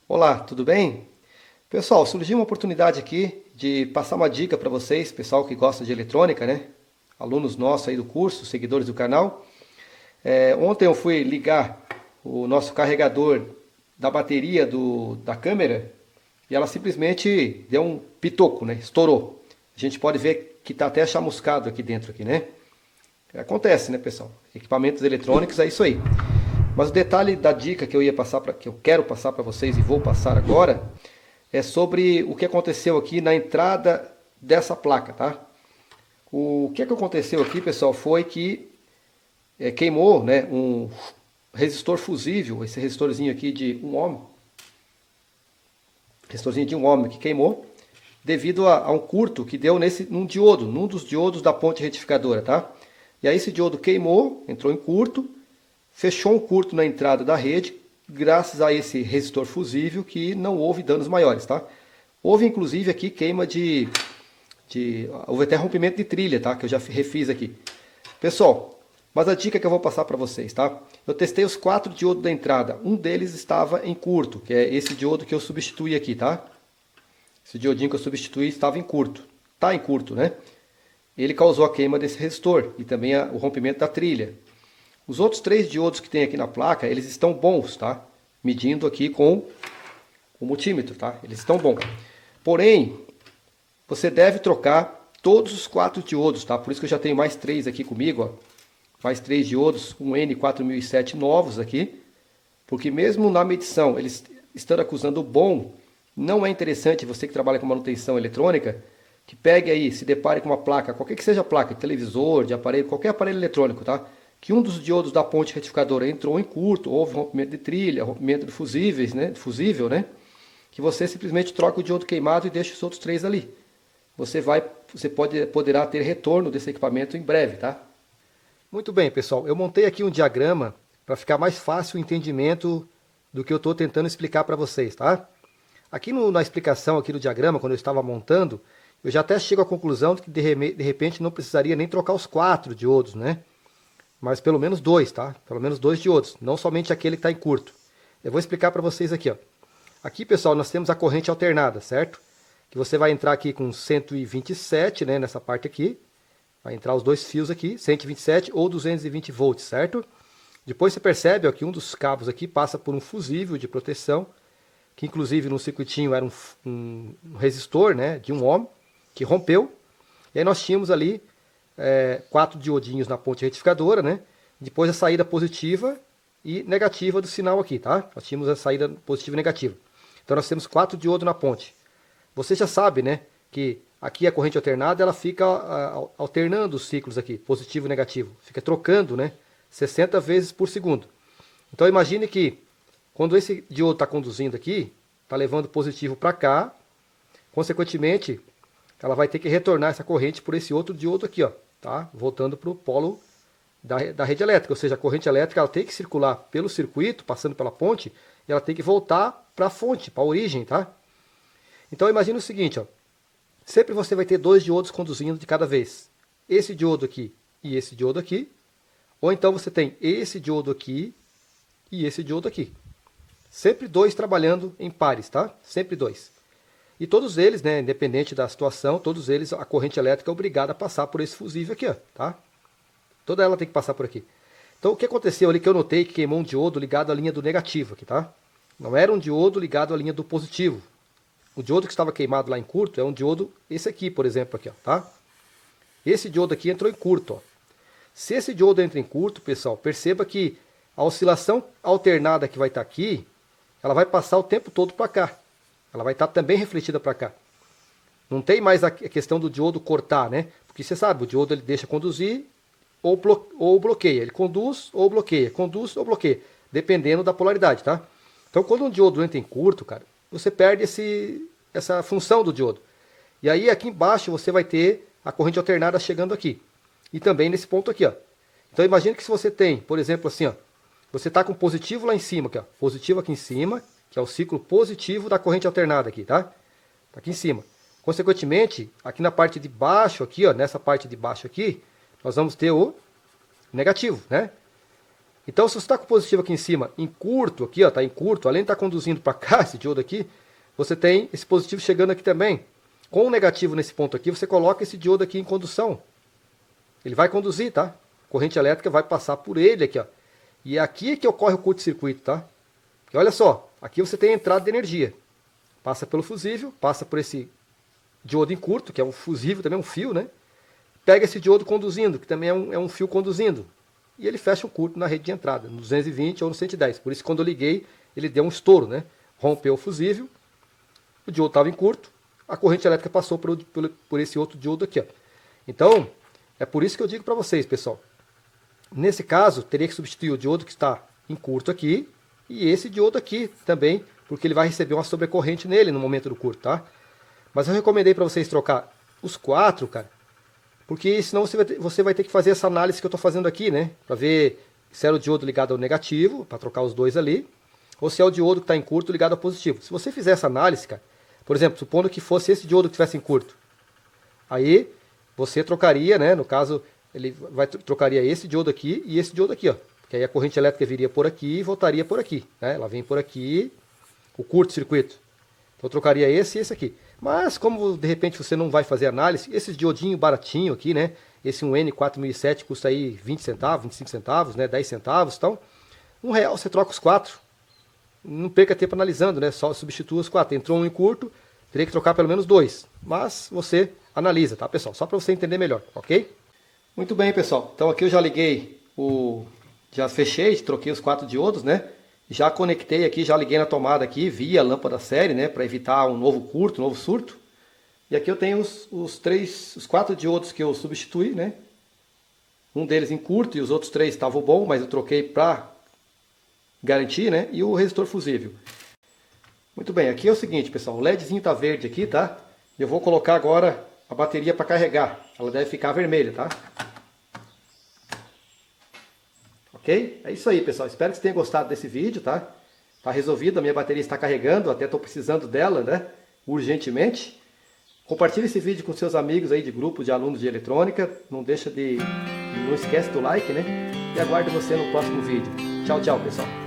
Olá, tudo bem? Pessoal, surgiu uma oportunidade aqui de passar uma dica para vocês, pessoal que gosta de eletrônica, né? Alunos nossos aí do curso, seguidores do canal. Ontem eu fui ligar o nosso carregador da bateria da câmera e ela simplesmente deu um pitoco, né? Estourou. A gente pode ver que está até chamuscado aqui dentro, aqui, né? Acontece, né, pessoal? Equipamentos eletrônicos é isso aí. Mas o detalhe da dica que que eu quero passar para vocês e vou passar agora, é sobre o que aconteceu aqui na entrada dessa placa, tá? O que aconteceu aqui, pessoal, foi que queimou, né, um resistor fusível, esse resistorzinho aqui de 1 ohm, resistorzinho de 1 ohm que queimou, devido a um curto que deu num dos diodos da ponte retificadora, tá? E aí esse diodo queimou, entrou em curto, fechou um curto na entrada da rede, graças a esse resistor fusível que não houve danos maiores, tá? Houve inclusive aqui queima houve até rompimento de trilha, tá? Que eu já refiz aqui. Pessoal, mas a dica que eu vou passar para vocês, tá? Eu testei os 4 diodos da entrada, um deles estava em curto, que é esse diodo que eu substituí aqui, tá? Esse diodinho que eu substituí estava em curto, tá em curto, né? Ele causou a queima desse resistor e também o rompimento da trilha. Os outros 3 diodos que tem aqui na placa, eles estão bons, tá? Medindo aqui com o multímetro, tá? Eles estão bons. Porém, você deve trocar todos os 4 diodos, tá? Por isso que eu já tenho mais 3 aqui comigo, ó. Mais 3 diodos, um N4007 novos aqui. Porque mesmo na medição, eles estando acusando o bom, não é interessante você que trabalha com manutenção eletrônica, que pegue aí, se depare com uma placa, qualquer que seja a placa, de televisor, de aparelho, qualquer aparelho eletrônico, tá? Que um dos diodos da ponte retificadora entrou em curto, houve rompimento de trilha, rompimento de fusíveis, né? Fusível, né? Que você simplesmente troca o diodo queimado e deixa os outros 3 ali. Poderá ter retorno desse equipamento em breve, tá? Muito bem, pessoal. Eu montei aqui um diagrama para ficar mais fácil o entendimento do que eu estou tentando explicar para vocês, tá? Aqui na explicação aqui do diagrama, quando eu estava montando, eu já até chego à conclusão de que de repente não precisaria nem trocar os 4 diodos, né? Mas pelo menos 2, tá? Pelo menos 2 diodos, não somente aquele que está em curto. Eu vou explicar para vocês aqui, ó. Aqui, pessoal, nós temos a corrente alternada, certo? Que você vai entrar aqui com 127, né, nessa parte aqui. Vai entrar os 2 fios aqui, 127 ou 220 volts, certo? Depois você percebe ó, que um dos cabos aqui passa por um fusível de proteção, que inclusive no circuitinho era um resistor, né, de 1 ohm, que rompeu. E aí nós tínhamos ali 4 diodinhos na ponte retificadora, né? Depois a saída positiva e negativa do sinal aqui, tá? Nós tínhamos a saída positiva e negativa. Então nós temos 4 diodos na ponte. Você já sabe, né, que aqui a corrente alternada ela fica alternando os ciclos aqui, positivo e negativo. Fica trocando, né, 60 vezes por segundo. Então imagine que quando esse diodo está conduzindo aqui, está levando positivo para cá, consequentemente ela vai ter que retornar essa corrente por esse outro diodo aqui, ó, tá? Voltando para o polo da rede elétrica, ou seja, a corrente elétrica ela tem que circular pelo circuito, passando pela ponte, e ela tem que voltar para a fonte, para a origem, tá? Então imagine o seguinte, ó, sempre você vai ter 2 diodos conduzindo de cada vez, esse diodo aqui e esse diodo aqui, ou então você tem esse diodo aqui e esse diodo aqui. Sempre 2 trabalhando em pares, tá? Sempre 2. E todos eles, né, independente da situação, todos eles, a corrente elétrica é obrigada a passar por esse fusível aqui, ó, tá? Toda ela tem que passar por aqui. Então o que aconteceu ali que eu notei que queimou um diodo ligado à linha do negativo aqui, tá? Não era um diodo ligado à linha do positivo. O diodo que estava queimado lá em curto é um diodo, esse aqui, por exemplo, aqui, ó, tá? Esse diodo aqui entrou em curto, ó. Se esse diodo entra em curto, pessoal, perceba que a oscilação alternada que vai estar aqui, ela vai passar o tempo todo para cá. Ela vai estar também refletida para cá. Não tem mais a questão do diodo cortar, né? Porque você sabe, o diodo ele deixa conduzir ou bloqueia. Ele conduz ou bloqueia, dependendo da polaridade, tá? Então, quando um diodo entra em curto, cara, você perde essa função do diodo. E aí, aqui embaixo, você vai ter a corrente alternada chegando aqui. E também nesse ponto aqui, ó. Então, imagine que se você tem, por exemplo, assim, ó, você está com positivo lá em cima, aqui, ó, positivo aqui em cima, que é o ciclo positivo da corrente alternada aqui, tá? Tá aqui em cima. Consequentemente, aqui na parte de baixo, aqui, ó, nessa parte de baixo aqui, nós vamos ter o negativo, né? Então, se você está com o positivo aqui em cima, em curto, aqui, ó, tá em curto, além de estar conduzindo para cá, esse diodo aqui, você tem esse positivo chegando aqui também. Com o negativo nesse ponto aqui, você coloca esse diodo aqui em condução. Ele vai conduzir, tá? A corrente elétrica vai passar por ele aqui, ó. E é aqui que ocorre o curto-circuito, tá? Porque olha só, aqui você tem a entrada de energia. Passa pelo fusível, passa por esse diodo em curto, que é um fusível, também é um fio, né? Pega esse diodo conduzindo, que também é um fio conduzindo. E ele fecha o curto na rede de entrada, no 220 ou no 110. Por isso, quando eu liguei, ele deu um estouro, né? Rompeu o fusível, o diodo estava em curto, a corrente elétrica passou por esse outro diodo aqui, ó. Então, é por isso que eu digo para vocês, pessoal. Nesse caso, teria que substituir o diodo que está em curto aqui e esse diodo aqui também, porque ele vai receber uma sobrecorrente nele no momento do curto, tá? Mas eu recomendei para vocês trocar os 4, cara, porque senão você vai ter que fazer essa análise que eu estou fazendo aqui, né? Para ver se era o diodo ligado ao negativo, para trocar os dois ali, ou se é o diodo que está em curto ligado ao positivo. Se você fizer essa análise, cara, por exemplo, supondo que fosse esse diodo que estivesse em curto, aí você trocaria, né? No caso, trocaria esse diodo aqui e esse diodo aqui, ó. Porque aí a corrente elétrica viria por aqui e voltaria por aqui, né? Ela vem por aqui, o curto-circuito. Então eu trocaria esse e esse aqui. Mas como de repente você não vai fazer análise, esses diodinho baratinho aqui, né? Esse 1N4007 custa aí 20 centavos, 25 centavos, né? 10 centavos, então R$1 você troca os 4. Não perca tempo analisando, né? Só substitua os 4. Entrou um em curto, teria que trocar pelo menos 2. Mas você analisa, tá, pessoal? Só para você entender melhor, ok? Muito bem, pessoal. Então aqui eu já liguei já fechei, troquei os 4 diodos, né? Já conectei aqui, já liguei na tomada aqui via lâmpada série, né? Para evitar um novo curto, um novo surto. E aqui eu tenho os 4 diodos que eu substituí, né? Um deles em curto e os outros 3 estavam bom, mas eu troquei para garantir, né? E o resistor fusível. Muito bem, aqui é o seguinte, pessoal, o LEDzinho tá verde aqui, tá? Eu vou colocar agora a bateria para carregar. Ela deve ficar vermelha, tá? Ok? É isso aí, pessoal. Espero que você tenha gostado desse vídeo, tá? Tá resolvido, a minha bateria está carregando, até estou precisando dela, né? Urgentemente. Compartilhe esse vídeo com seus amigos aí de grupo de alunos de eletrônica. Não esquece do like, né? E aguardo você no próximo vídeo. Tchau, tchau, pessoal.